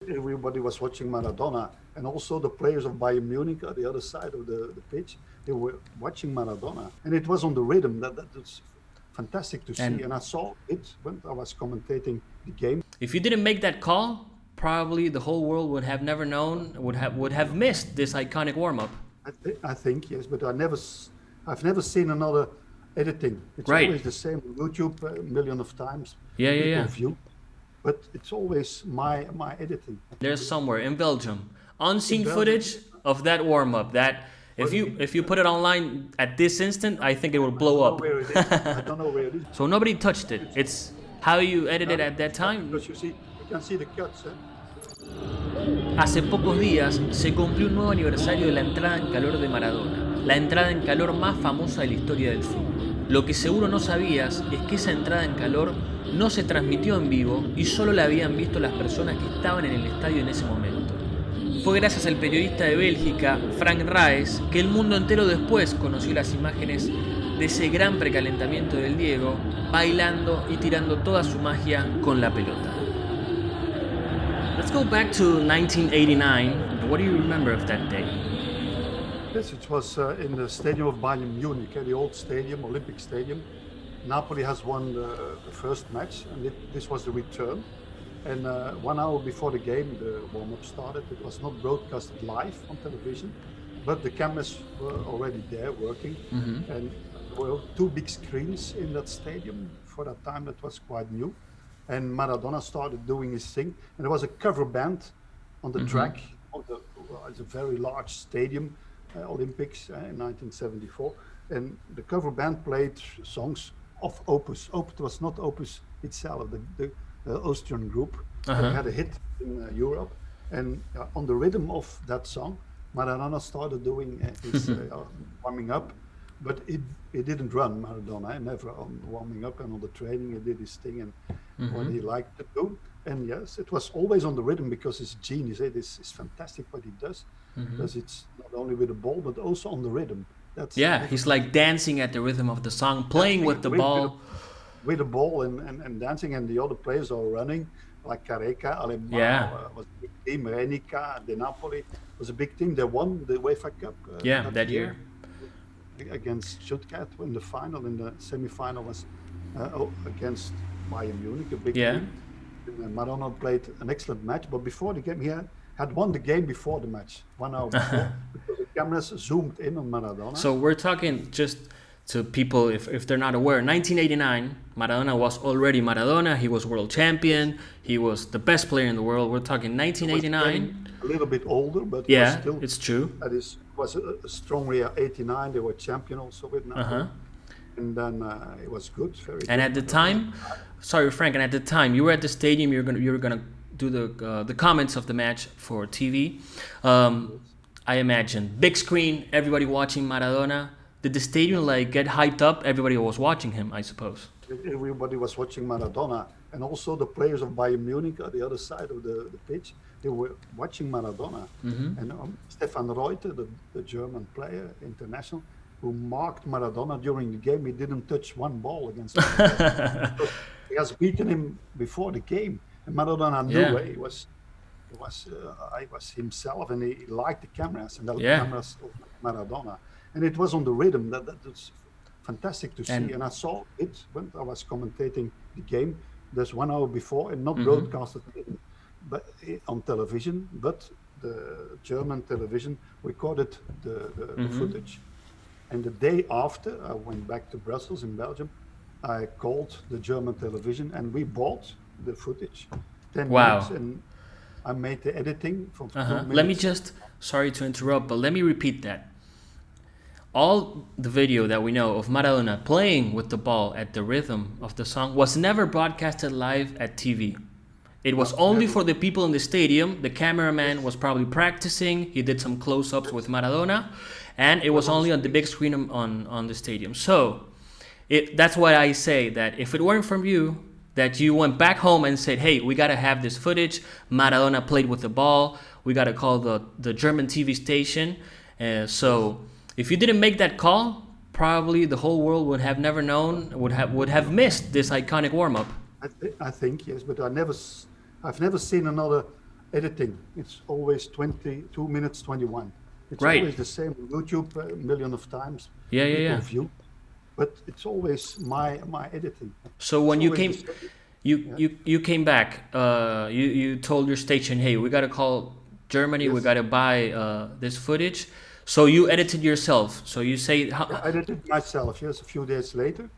Everybody was watching Maradona, and also the players of Bayern Munich at the other side of the pitch. They were watching Maradona, and it was on the rhythm. That's fantastic to see. And I saw it when I was commentating the game. If you didn't make that call, probably the whole world would have never known, would have missed this iconic warm up. I think yes, but I've never seen another editing. It's Right. always the same on YouTube a million of times. Yeah, yeah, People yeah. view, but it's always my editing. There's somewhere in Belgium unseen In Belgium. footage of that warm up. That if you put it online at this instant, I think it will blow I up. don't know where it is. I don't know where it is. So nobody touched it. It's how you edited at that time. Because you can see the cuts. Hace pocos días se cumplió un nuevo aniversario de la entrada en calor de Maradona, la entrada en calor más famosa de la historia del fútbol. Lo que seguro no sabías es que esa entrada en calor no se transmitió en vivo y solo la habían visto las personas que estaban en el estadio en ese momento. Fue gracias al periodista de Bélgica, Frank Raes, que el mundo entero después conoció las imágenes de ese gran precalentamiento del Diego, bailando y tirando toda su magia con la pelota. Let's go back to 1989. What do you remember of that day? Yes, it was in the stadium of Bayern Munich, the old stadium, Olympic Stadium. Napoli has won the first match, and this was the return. And 1 hour before the game, the warm-up started. It was not broadcasted live on television, but the cameras were already there working. And there were two big screens in that stadium. For that time, that was quite new. And Maradona started doing his thing. And there was a cover band on the track. It's a very large stadium, Olympics in 1974. And the cover band played songs of Opus. Opus was not Opus itself, the Austrian group. They had a hit in Europe. And on the rhythm of that song, Maradona started doing his warming up. But it didn't run, Maradona. Never on warming up and on the training, he did his thing and what he liked to do. And yes, it was always on the rhythm because it's genius. It's fantastic what he does. Because it's not only with the ball, but also on the rhythm. He's like dancing at the rhythm of the song, playing with the ball. With the ball and dancing, and the other players are running, like Careca, Alemão, was a big team, Renica, De Napoli was a big team. They won the UEFA Cup that year. Against Stuttgart in the final. In the semi-final was against Bayern Munich, a big team. And Maradona played an excellent match, but before the game, he had won the game before the match, 1 hour before, because the cameras zoomed in on Maradona. So we're talking just to people, if they're not aware, 1989, Maradona was already Maradona. He was world champion. He was the best player in the world. We're talking 1989. A little bit older, but still, it's true. That was a strong year. 89, they were champion also with Napoli. And then it was good, very good. And at the time, sorry Frank, and at the time you were at the stadium. You were gonna do the comments of the match for TV. I imagine big screen, everybody watching Maradona. Did the stadium get hyped up? Everybody was watching him, I suppose. Everybody was watching Maradona, and also the players of Bayern Munich at the other side of the pitch. They were watching Maradona. And Stefan Reuter, the German player, international, who marked Maradona during the game. He didn't touch one ball against Maradona. He has beaten him before the game, and Maradona knew he was himself, and he liked the cameras and the cameras of Maradona. And it was on the rhythm. That's fantastic to see. And I saw it when I was commentating the game. There's 1 hour before, and not broadcasted on television, but the German television recorded the footage. And the day after, I went back to Brussels in Belgium. I called the German television, and we bought the footage. 10 minutes, and I made the editing from 2 minutes. Let me just, sorry to interrupt, but let me repeat that. All the video that we know of Maradona playing with the ball at the rhythm of the song was never broadcasted live at TV. It was only for the people in the stadium. The cameraman was probably practicing. He did some close-ups with Maradona, and it was only on the big screen on the stadium. So that's why I say that if it weren't from you, that you went back home and said, hey, we got to have this footage. Maradona played with the ball. We got to call the German TV station. So if you didn't make that call, probably the whole world would have never known, would have missed this iconic warm-up. I think yes, but I've never seen another editing. It's always 2 minutes 21. It's Right. always the same on YouTube a million of times. Yeah, yeah, People yeah. view, but it's always my editing. So when It's you always came, the same. you Yeah. you came back. You told your station, hey, we gotta call Germany. We Yes. gotta buy this footage. So you edited yourself. So you say, I edited myself, yes, a few days later.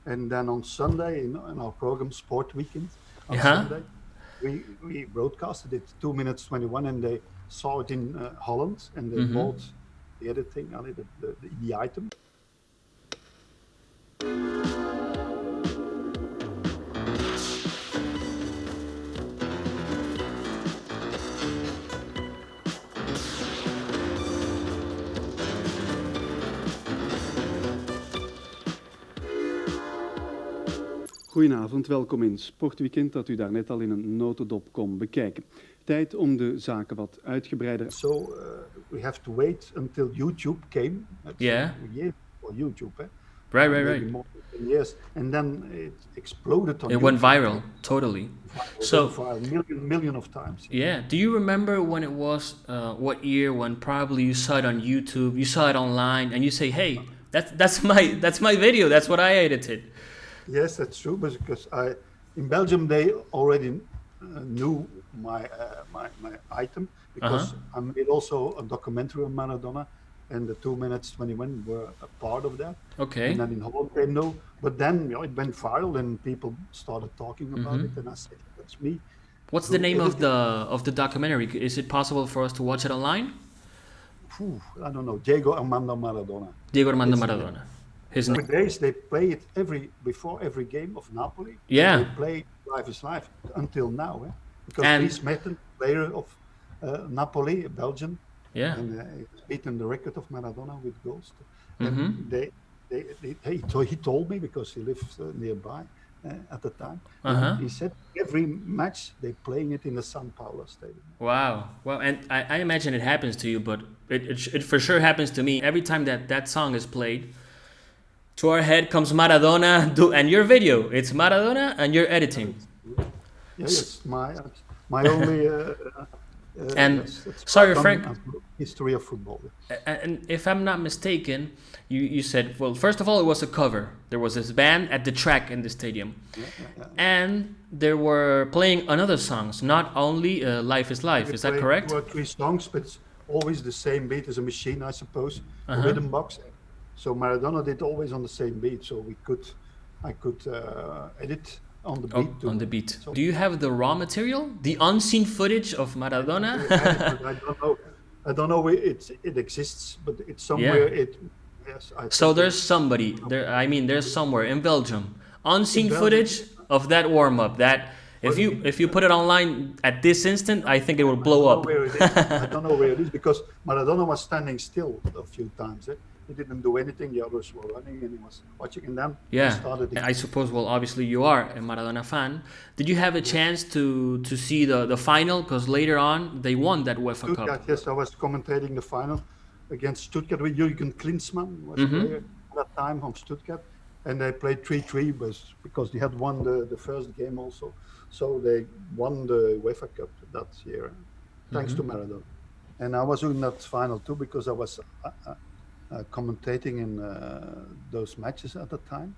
And then on Sunday, in our program, Sport Weekend, on huh? Sunday, we broadcasted it 2 minutes 21, and they saw it in Holland, and they bought the editing, the item. Goedenavond, welkom in Sportweekend dat u daarnet al in een notendop kon bekijken. Tijd om de zaken wat uitgebreider... So we have to wait until YouTube came. That's Yeah. a year for YouTube, eh? Right, Maybe right. more than 10 years. And then it exploded on It YouTube. went viral, totally. So So million of times. yeah, do you remember when it was? What year? When probably you saw it on YouTube, you saw it online, and you say, "Hey, that's my video. That's what I edited." Yes, that's true. Because in Belgium they already knew my item, because I made also a documentary on Maradona, and the 2 minutes 21 were a part of that. Okay. And then in Holland they know, but then it went viral and people started talking about it, and I said, that's me. What's the name of the documentary? Is it possible for us to watch it online? I don't know, Diego Armando Maradona. Diego Armando Maradona. His name. Nowadays they play it before every game of Napoli. Yeah. They play Life is Life until now, because And- Dries Mertens, player of Napoli, Belgium, Yeah. and he's beaten the record of Maradona with goals. And he told me, because he lives nearby at the time. And he said every match they're playing it in the São Paulo stadium. Wow. Well, and I imagine it happens to you, but it for sure happens to me. Every time that song is played, to our head comes Maradona and your video. It's Maradona and your editing. Yes, my only. And it's sorry, part Frank. on history of football. And if I'm not mistaken, you said, well, first of all, it was a cover. There was this band at the track in the stadium. And they were playing another songs, not only Life is Life. Is that Play correct? 2 or 3 songs, but it's always the same beat as a machine, I suppose, a rhythm box. So Maradona did always on the same beat, so I could edit on the beat too. On the beat. So Do you have the raw material? The unseen footage of Maradona? I don't know where it exists, but it's somewhere. So there's somebody there. I mean, there's somewhere in Belgium unseen In Belgium. footage of that warm up. That if you put it online at this instant, I think it will blow up. I don't know where it is, because Maradona was standing still a few times. He didn't do anything. The others were running, and he was watching. And then he started. I suppose. Well, obviously you are a Maradona fan. Did you have a chance to see the final? Because later on they won that UEFA Stuttgart, Cup. yes, I was commentating the final against Stuttgart with Jürgen Klinsmann, was player at that time from Stuttgart, and they played 3-3, because they had won the first game also, so they won the UEFA Cup that year, thanks to Maradona. And I was in that final too, because I was commentating in those matches at the time.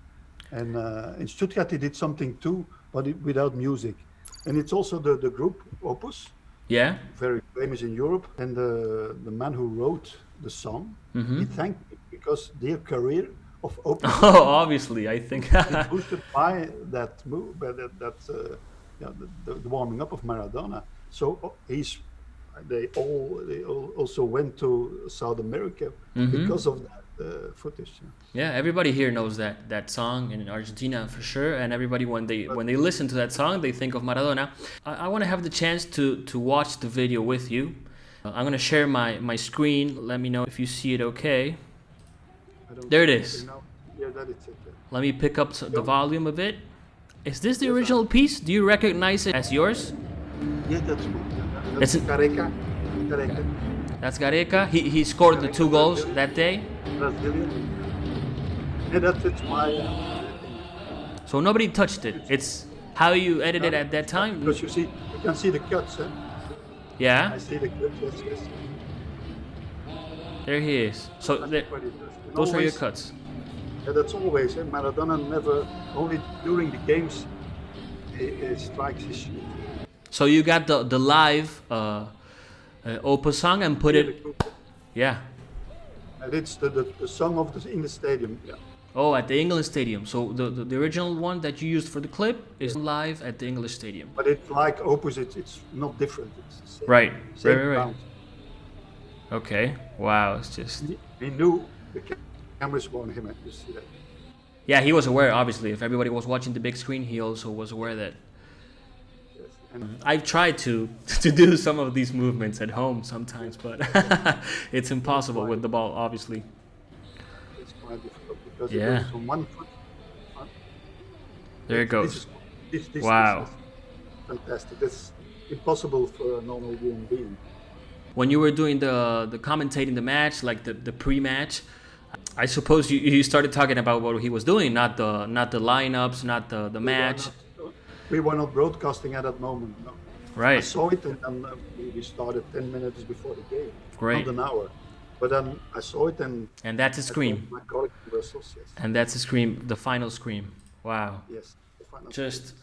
And in Stuttgart he did something too, but without music. And it's also the group Opus, Yeah. very famous in Europe. And the man who wrote the song, he thanked me, because their career of Opus Oh, obviously, I think. is boosted by that move, by the warming up of Maradona. So they all also went to South America because of that footage. Yeah, everybody here knows that song in Argentina for sure, and everybody when they listen to that song, they think of Maradona. I want to have the chance to watch the video with you. I'm gonna share my screen. Let me know if you see it. Okay. There it is. Yeah, that is it. Let me pick up the volume a bit. Is this the original piece? Do you recognize it as yours? Yeah, that's good. It's That's an- Careca. That's Gareca. He scored the 2 goals that day. Brazilian. Yeah, that's my. So nobody touched it. It's how you edited at that time. Because you can see the cuts. Yeah, I see the clip. Yes, yes. there he is. So That's what it is. And those are your always- cuts. Yeah, that's always. Maradona never, only during the games, he strikes his sheet. So you got the live Opus song and put it. Yeah. And it's the song of in the stadium. Yeah. Oh, at the English Stadium. So the original one that you used for the clip is live at the English Stadium. But it's like Opus. It's not different. It's the same, Right. same Right. ground. Okay. Wow. It's just. He knew the cameras were on him. You see that? Yeah, he was aware. Obviously, if everybody was watching the big screen, he also was aware that. Yes. And I've tried to do some of these movements at home sometimes, but it's impossible with the ball, obviously. it's quite difficult because Yeah. it goes from one foot. There it goes. This Wow. is fantastic. That's impossible for a normal human being. When you were doing the commentating the match, like the pre-match, I suppose you started talking about what he was doing, not the lineups, not the match. We were not broadcasting at that moment. No. I Right. saw it and then we started 10 minutes before the game. Great. Not an hour. But then I saw it and And that's a I told scream. my colleague in Brussels, yes. And that's a scream, the final scream. Wow. Yes. The final Just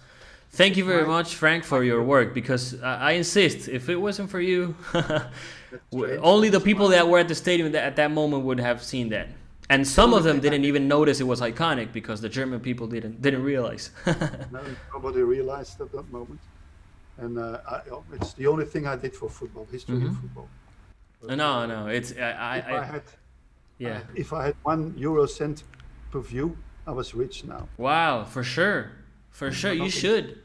thank you very much, Frank, for your work, because I insist, if it wasn't for you, only the people that were at the stadium at that moment would have seen that. And some of them didn't even notice it was iconic because the German people didn't realize. No, nobody realized at that moment. And it's the only thing I did for football, history of football. But, No, it's if I had €1 cent per view, I was rich now. Wow, for sure. You should.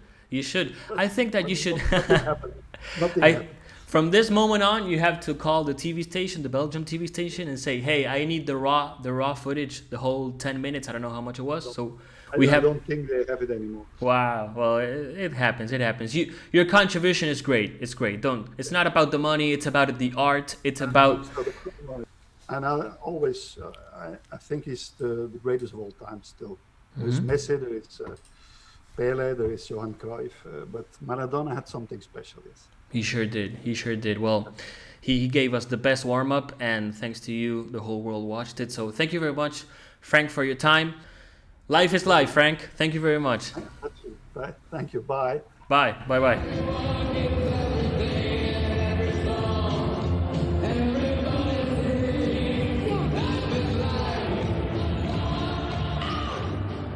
I think that you should. Nothing happened. From this moment on, you have to call the TV station, the Belgium TV station, and say, "Hey, I need the raw footage, the whole 10 minutes. I don't know how much it was." So I don't think they have it anymore. Wow. Well, it happens. It happens. Your contribution is great. It's great. It's not about the money. It's about the art. It's about. And I always, I think he's the greatest of all time still. There is Messi, there is Pele, there is Johan Cruyff, but Maradona had something special, yes. He sure did. Well, he gave us the best warm-up, and thanks to you, the whole world watched it. So thank you very much, Frank, for your time. Life is life, Frank. Thank you very much. Thank you. Bye. Bye. Bye.